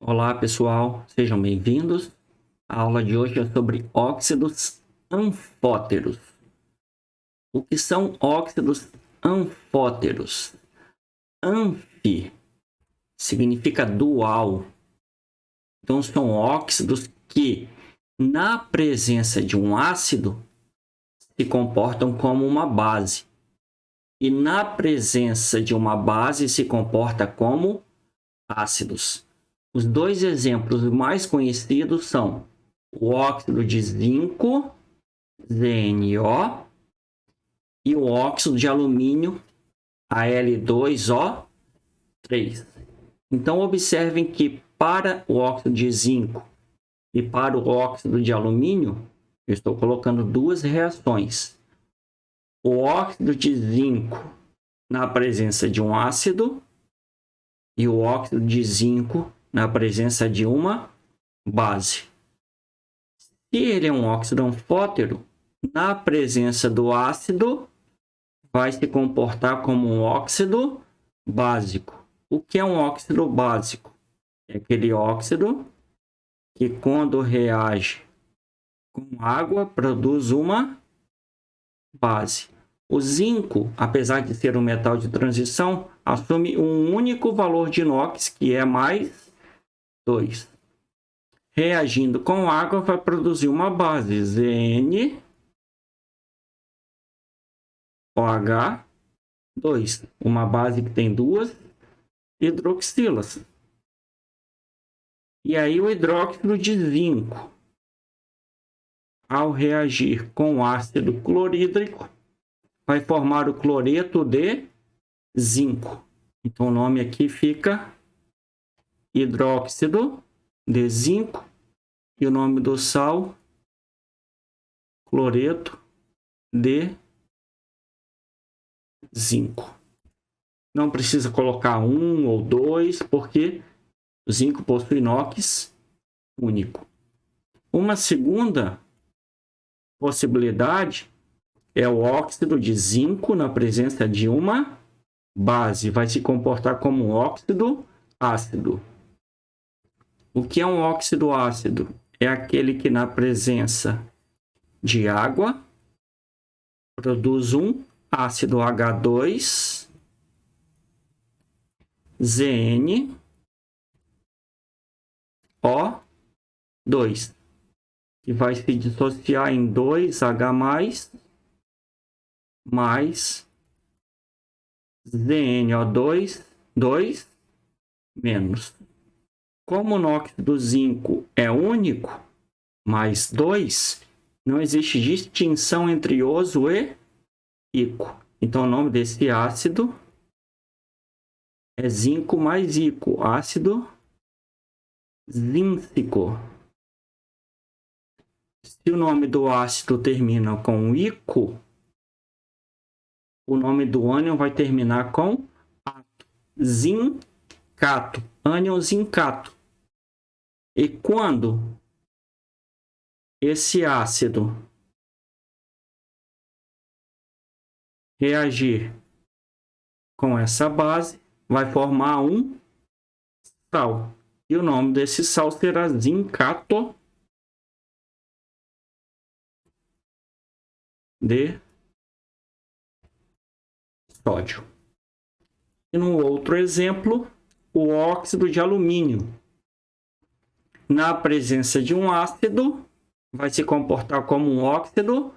Olá pessoal, sejam bem-vindos. A aula de hoje é sobre óxidos anfóteros. O que são óxidos anfóteros? Anfi significa dual. Então são óxidos que, na presença de um ácido, se comportam como uma base. E na presença de uma base se comporta como ácidos. Os dois exemplos mais conhecidos são o óxido de zinco, ZnO, e o óxido de alumínio, Al2O3. Então, observem que para o óxido de zinco e para o óxido de alumínio, eu estou colocando duas reações. O óxido de zinco na presença de um ácido e o óxido de zinco na presença de uma base. Se ele é um óxido anfótero, na presença do ácido, vai se comportar como um óxido básico. O que é um óxido básico? É aquele óxido que, quando reage com água, produz uma base. O zinco, apesar de ser um metal de transição, assume um único valor de inox, que é mais 2. Reagindo com água, vai produzir uma base ZnOH2, uma base que tem duas hidroxilas. E aí o hidróxido de zinco, ao reagir com ácido clorídrico, vai formar o cloreto de zinco. Então o nome aqui fica hidróxido de zinco e o nome do sal, cloreto de zinco. Não precisa colocar 1 ou 2, porque o zinco possui inox único. Uma segunda possibilidade é o óxido de zinco na presença de uma base. Vai se comportar como um óxido ácido. O que é um óxido ácido? É aquele que, na presença de água, produz um ácido H2, ZnO2, que vai se dissociar em 2H+, mais ZnO2, 2 menos. Como o óxido do zinco é único, mais 2, não existe distinção entre oso e ico. Então, o nome desse ácido é zinco mais ico, ácido zíncico. Se o nome do ácido termina com ico, o nome do ânion vai terminar com ato, zincato, ânion zincato. E quando esse ácido reagir com essa base, vai formar um sal. E o nome desse sal será zincato de sódio. E no outro exemplo, o óxido de alumínio. Na presença de um ácido, vai se comportar como um óxido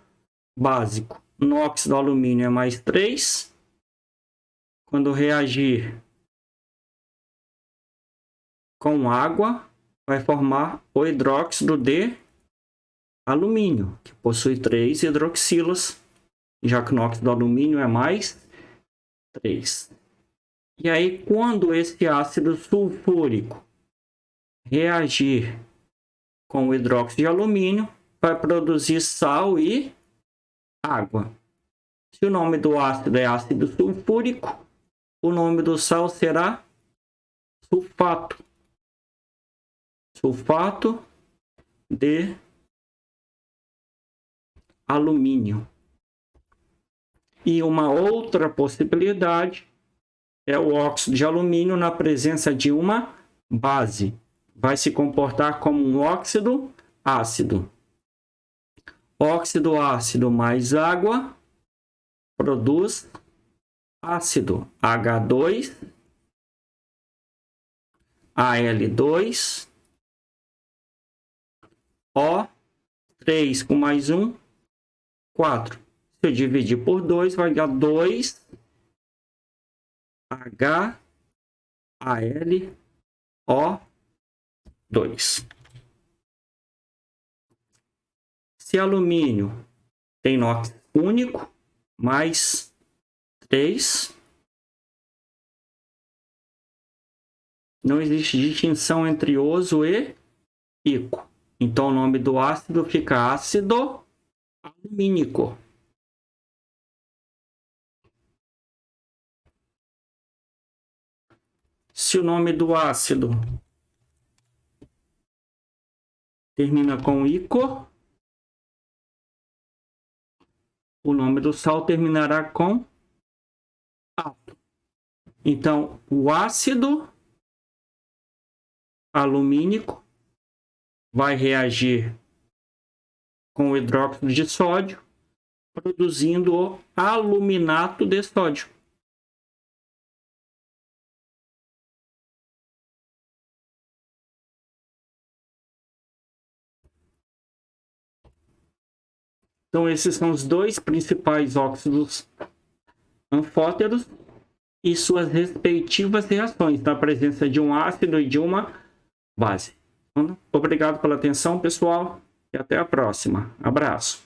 básico. No óxido alumínio é mais 3. Quando reagir com água, vai formar o hidróxido de alumínio, que possui 3 hidroxilas, já que no óxido do alumínio é mais 3. E aí, quando esse ácido sulfúrico reagir com o hidróxido de alumínio, vai produzir sal e água. Se o nome do ácido é ácido sulfúrico, o nome do sal será sulfato. Sulfato de alumínio. E uma outra possibilidade é o óxido de alumínio na presença de uma base. vai se comportar como um óxido ácido. Óxido ácido mais água produz ácido H2, Al2, O3 com mais 1, 4. Se eu dividir por 2, vai dar 2 HAlO2. Se alumínio tem NOx único, mais 3. Não existe distinção entre oso e ico. Então o nome do ácido fica ácido alumínico. Se o nome do ácido termina com ico, o nome do sal terminará com ato. Então, o ácido alumínico vai reagir com o hidróxido de sódio, produzindo o aluminato de sódio. Então, esses são os dois principais óxidos anfóteros e suas respectivas reações na presença de um ácido e de uma base. Obrigado pela atenção, pessoal, e até a próxima. Abraço.